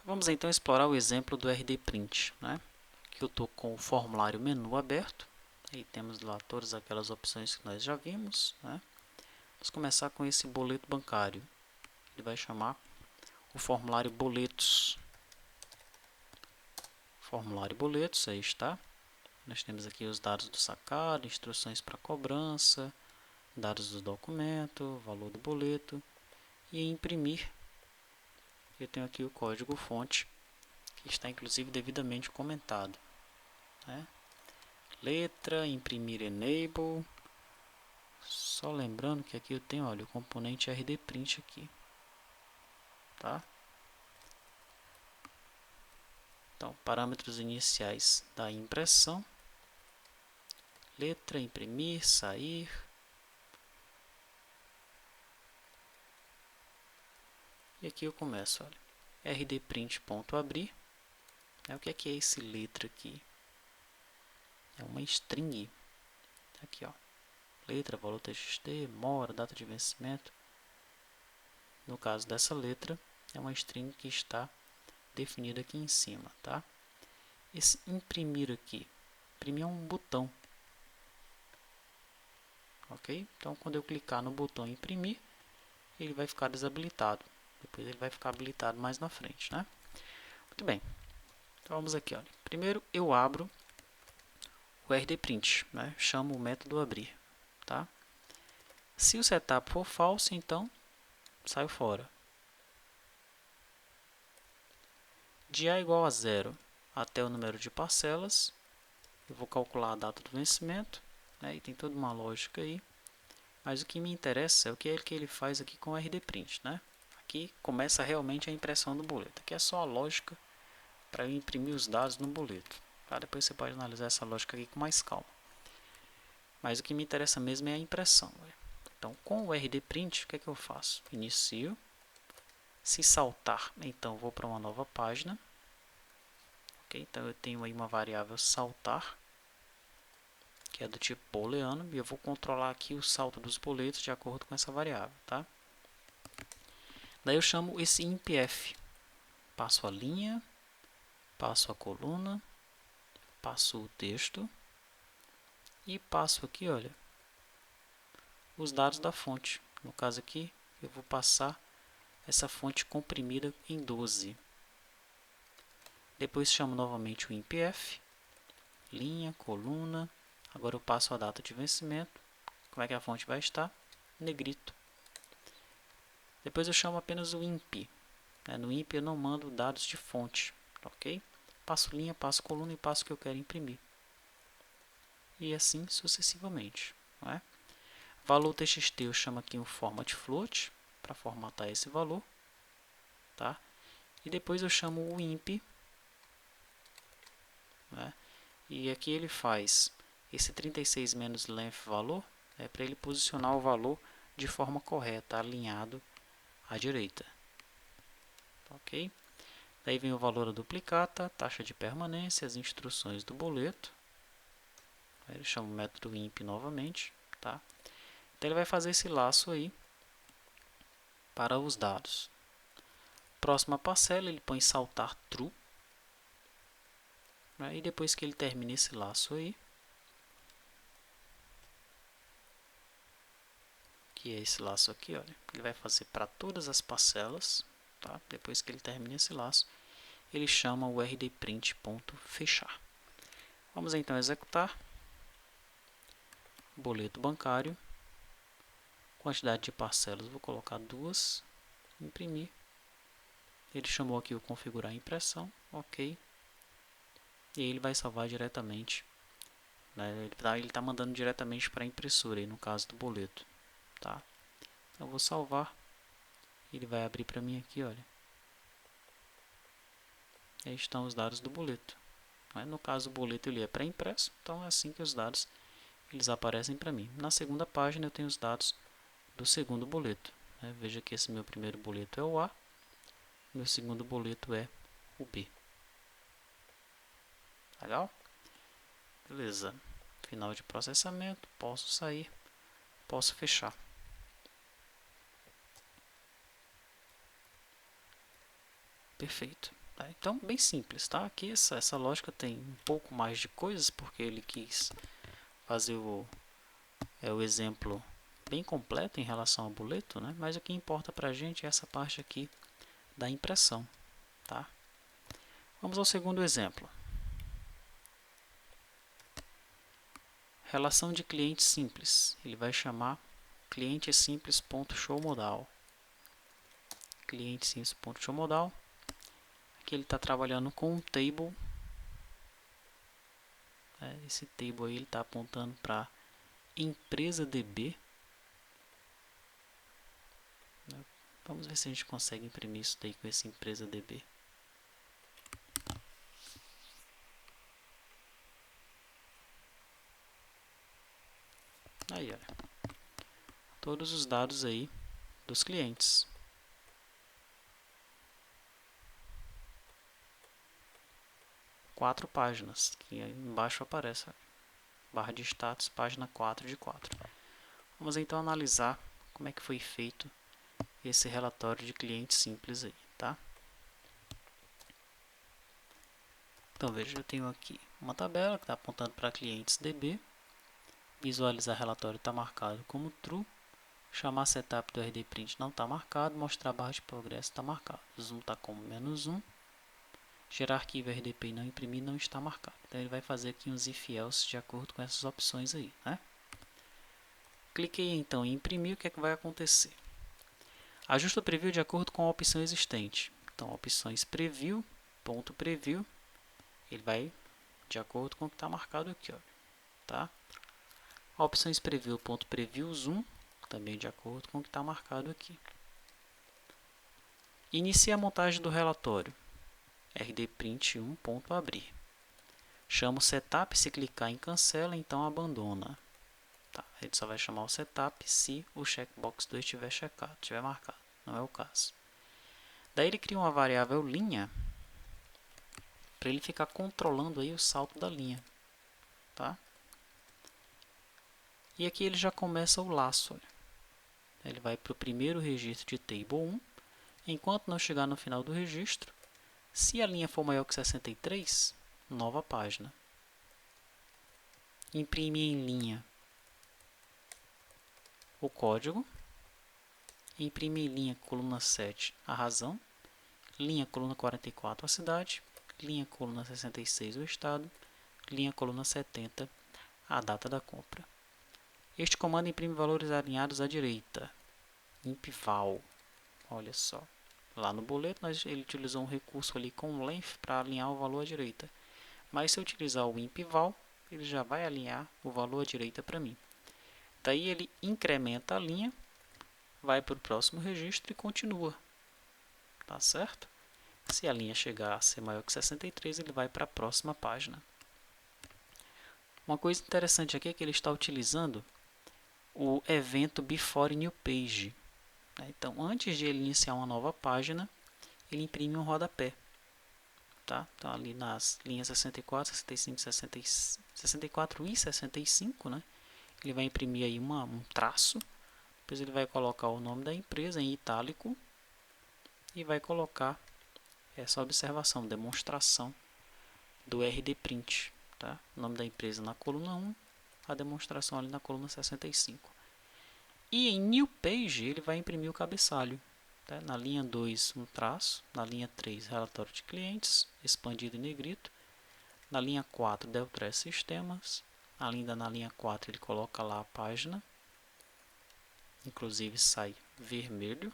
Vamos então explorar o exemplo do RD Print, né? Aqui eu estou com o formulário menu aberto. Aí temos lá todas aquelas opções que nós já vimos, né? Vamos começar com esse boleto bancário. Ele vai chamar o formulário boletos. Formulário boletos, aí está. Nós temos aqui os dados do sacado, instruções para cobrança, dados do documento, valor do boleto. E em imprimir, eu tenho aqui o código fonte, que está inclusive devidamente comentado, né? Letra, imprimir enable. Só lembrando que aqui eu tenho, olha, o componente RD Print aqui, tá? Então, parâmetros iniciais da impressão. Letra, imprimir, sair. E aqui eu começo, olha, rdprint.abrir. O que é esse letra aqui? É uma string. Aqui, ó. Letra, valor txt, mora, data de vencimento. No caso dessa letra, é uma string que está definida aqui em cima, tá? Esse imprimir aqui, imprimir é um botão, ok? Então, quando eu clicar no botão imprimir, ele vai ficar desabilitado. Depois ele vai ficar habilitado mais na frente, né? Muito bem. Então, vamos aqui, olha. Primeiro, eu abro o rdprint, né? Chamo o método abrir, tá? Se o setup for falso, então, saio fora. De A igual a 0 até o número de parcelas, eu vou calcular a data do vencimento, né? E tem toda uma lógica aí. Mas o que me interessa é o que ele faz aqui com o rdprint, né? Aqui começa realmente a impressão do boleto. Aqui é só a lógica para eu imprimir os dados no boleto. Tá? Depois você pode analisar essa lógica aqui com mais calma. Mas o que me interessa mesmo é a impressão. Então, com o rdprint, o que é que eu faço? Inicio. Se saltar, então vou para uma nova página. Okay? Então, eu tenho aí uma variável saltar, que é do tipo booleano, e eu vou controlar aqui o salto dos boletos de acordo com essa variável, tá? Daí eu chamo esse impf, passo a linha, passo a coluna, passo o texto e passo aqui, olha, os dados da fonte. No caso aqui, eu vou passar essa fonte comprimida em 12. Depois chamo novamente o impf, linha, coluna. Agora eu passo a data de vencimento. Como é que a fonte vai estar? Negrito. Depois eu chamo apenas o imp. No imp eu não mando dados de fonte, ok? Passo linha, passo coluna e passo o que eu quero imprimir. E assim sucessivamente, não é? Valor txt eu chamo aqui o format float para formatar esse valor, tá? E depois eu chamo o imp, né? E aqui ele faz esse 36 menos length valor, para ele posicionar o valor de forma correta, alinhado à direita, ok? Daí vem o valor da duplicata, taxa de permanência, as instruções do boleto. Aí eu chamo o método imp novamente, tá? Então ele vai fazer esse laço aí para os dados. Próxima parcela ele põe saltar true, né? E depois que ele termina esse laço aí, que é esse laço aqui, olha, ele vai fazer para todas as parcelas, tá? Depois que ele termina esse laço, ele chama o rdprint.fechar. Vamos então executar. Boleto bancário, quantidade de parcelas, vou colocar 2, imprimir. Ele chamou aqui o configurar impressão, ok. E ele vai salvar diretamente, né? Ele está mandando diretamente para a impressora, aí no caso do boleto, tá? Então, eu vou salvar, ele vai abrir para mim aqui, olha. Aí estão os dados do boleto. No caso, o boleto ele é pré-impresso, então é assim que os dados eles aparecem para mim. Na segunda página eu tenho os dados do segundo boleto. Veja que esse meu primeiro boleto é o A, meu segundo boleto é o B. Legal? Beleza. Final de processamento, posso sair, posso fechar. Perfeito. Então, bem simples, tá? Aqui essa lógica tem um pouco mais de coisas, porque ele quis fazer o exemplo bem completo em relação ao boleto, né? Mas o que importa para a gente é essa parte aqui da impressão, tá? Vamos ao segundo exemplo. Relação de cliente simples. Ele vai chamar cliente simples.showModal. Cliente simples.showModal. Aqui ele está trabalhando com um table. Esse table aí ele está apontando para empresa DB. Vamos ver se a gente consegue imprimir isso daí com esse empresa DB. Aí, olha, todos os dados aí dos clientes. Quatro páginas, que aí embaixo aparece, barra de status, página 4 de 4. Vamos então analisar como é que foi feito esse relatório de cliente simples aí, tá? Então veja, eu tenho aqui uma tabela que está apontando para clientes DB. Visualizar relatório está marcado como true. Chamar setup do RDPrint não está marcado. Mostrar barra de progresso está marcado. Zoom está como -1. Gerar arquivo RDP e não imprimir não está marcado. Então ele vai fazer aqui uns if else de acordo com essas opções aí, né? Cliquei então em imprimir, o que é que vai acontecer? Ajusta o preview de acordo com a opção existente. Então, opções preview, ponto preview, ele vai de acordo com o que está marcado aqui, ó, tá? Opções preview, ponto preview zoom, também de acordo com o que está marcado aqui. Inicia a montagem do relatório. rdprint1, ponto abrir. Chama o setup, se clicar em cancela, então abandona. Tá, ele só vai chamar o setup se o checkbox 2 estiver checado, estiver marcado. Não é o caso. Daí ele cria uma variável linha para ele ficar controlando aí o salto da linha, tá? E aqui ele já começa o laço. Olha. Ele vai para o primeiro registro de table 1. Enquanto não chegar no final do registro, se a linha for maior que 63, nova página. Imprime em linha o código. Imprime em linha coluna 7 a razão. Linha coluna 44 a cidade. Linha coluna 66 o estado. Linha coluna 70 a data da compra. Este comando imprime valores alinhados à direita. Impval. Olha só. Lá no boleto ele utilizou um recurso ali com length para alinhar o valor à direita. Mas se eu utilizar o impval, ele já vai alinhar o valor à direita para mim. Daí ele incrementa a linha, vai para o próximo registro e continua. Tá certo? Se a linha chegar a ser maior que 63, ele vai para a próxima página. Uma coisa interessante aqui é que ele está utilizando o evento before new page. Então, antes de ele iniciar uma nova página, ele imprime um rodapé. Tá? Então, ali nas linhas 64, 65, 64 e 65, né? Ele vai imprimir aí um traço. Depois ele vai colocar o nome da empresa em itálico e vai colocar essa observação, demonstração do RDPrint. Tá? O nome da empresa na coluna 1, a demonstração ali na coluna 65. E em New Page ele vai imprimir o cabeçalho. Tá? Na linha 2, um traço. Na linha 3, relatório de clientes, expandido em negrito. Na linha 4, Deltres Sistemas. Ainda na linha 4 ele coloca lá a página. Inclusive sai vermelho.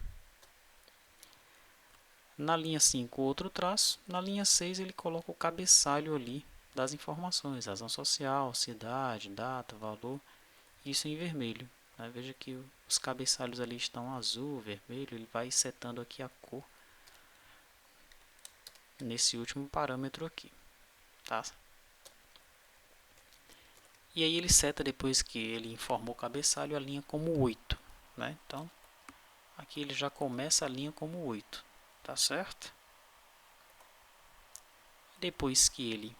Na linha 5, outro traço. Na linha 6 ele coloca o cabeçalho ali das informações. Razão social, cidade, data, valor. Isso em vermelho. Veja que os cabeçalhos ali estão azul, vermelho, ele vai setando aqui a cor nesse último parâmetro aqui, tá? E aí ele seta, depois que ele informou o cabeçalho, a linha como 8, né? Então, aqui ele já começa a linha como 8, tá certo? Depois que ele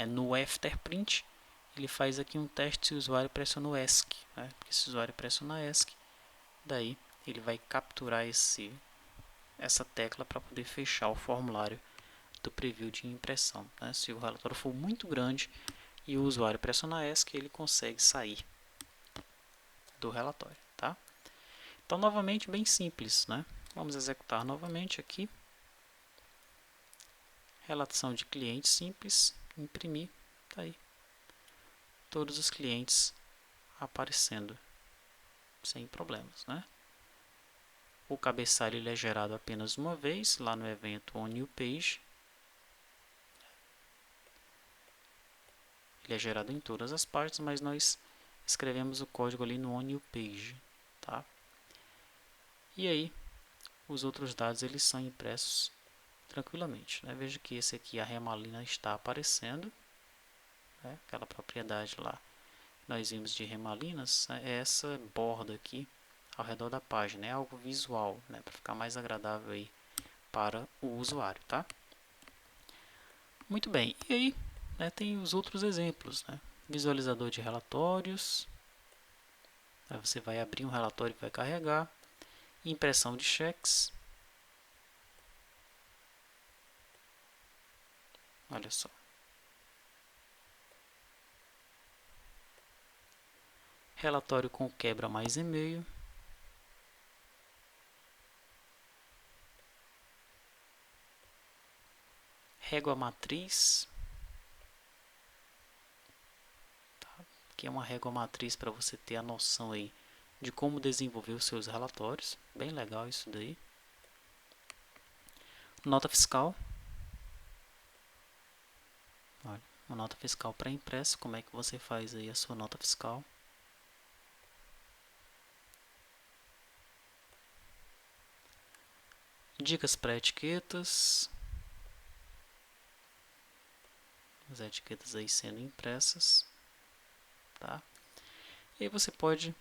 no afterprint, ele faz aqui um teste se o usuário pressionou ESC, né? Porque se o usuário pressiona ESC, daí ele vai capturar essa tecla para poder fechar o formulário do preview de impressão, né? Se o relatório for muito grande e o usuário pressionar ESC, ele consegue sair do relatório, tá? Então, novamente, bem simples, né? Vamos executar novamente aqui. Relação de clientes simples, imprimir, tá aí. Todos os clientes aparecendo sem problemas, né? O cabeçalho ele é gerado apenas uma vez, lá no evento onNewPage. Ele é gerado em todas as partes, mas nós escrevemos o código ali no onNewPage, tá? E aí, os outros dados eles são impressos tranquilamente, né? Veja que esse aqui, a remalina está aparecendo, né? Aquela propriedade lá nós vimos de remalinas, né? É essa borda aqui ao redor da página, é algo visual, né? Para ficar mais agradável aí para o usuário, tá? Muito bem, e aí, né, tem os outros exemplos, né? Visualizador de relatórios, aí você vai abrir um relatório e vai carregar, impressão de cheques, olha só. Relatório com quebra mais e-mail. Régua matriz. Tá? Que é uma régua matriz para você ter a noção aí de como desenvolver os seus relatórios. Bem legal isso daí. Nota fiscal. Olha, uma nota fiscal para impresso. Como é que você faz aí a sua nota fiscal? Dicas para etiquetas. As etiquetas aí sendo impressas, tá? E aí você pode,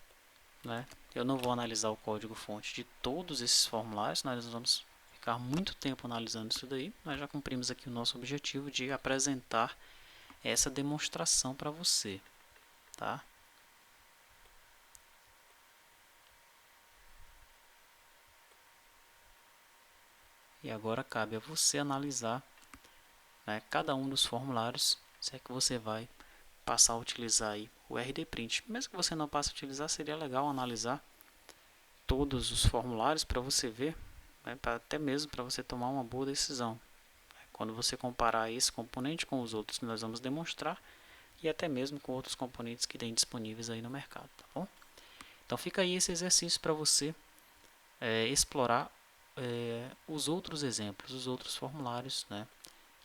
né? Eu não vou analisar o código-fonte de todos esses formulários, nós vamos ficar muito tempo analisando isso daí. Nós já cumprimos aqui o nosso objetivo de apresentar essa demonstração para você, tá? E agora cabe a você analisar, né, cada um dos formulários, se é que você vai passar a utilizar aí o RDPrint. Mesmo que você não passe a utilizar, seria legal analisar todos os formulários para você ver, né, até mesmo para você tomar uma boa decisão. Quando você comparar esse componente com os outros que nós vamos demonstrar e até mesmo com outros componentes que tem disponíveis aí no mercado, tá bom? Então fica aí esse exercício para você explorar os outros exemplos, os outros formulários, né?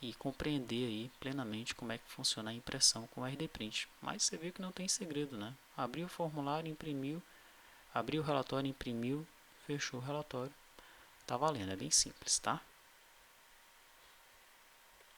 E compreender aí plenamente como é que funciona a impressão com o RDPrint. Mas você viu que não tem segredo, né? Abriu o formulário, imprimiu, abriu o relatório, imprimiu, fechou o relatório. Tá valendo, é bem simples, tá?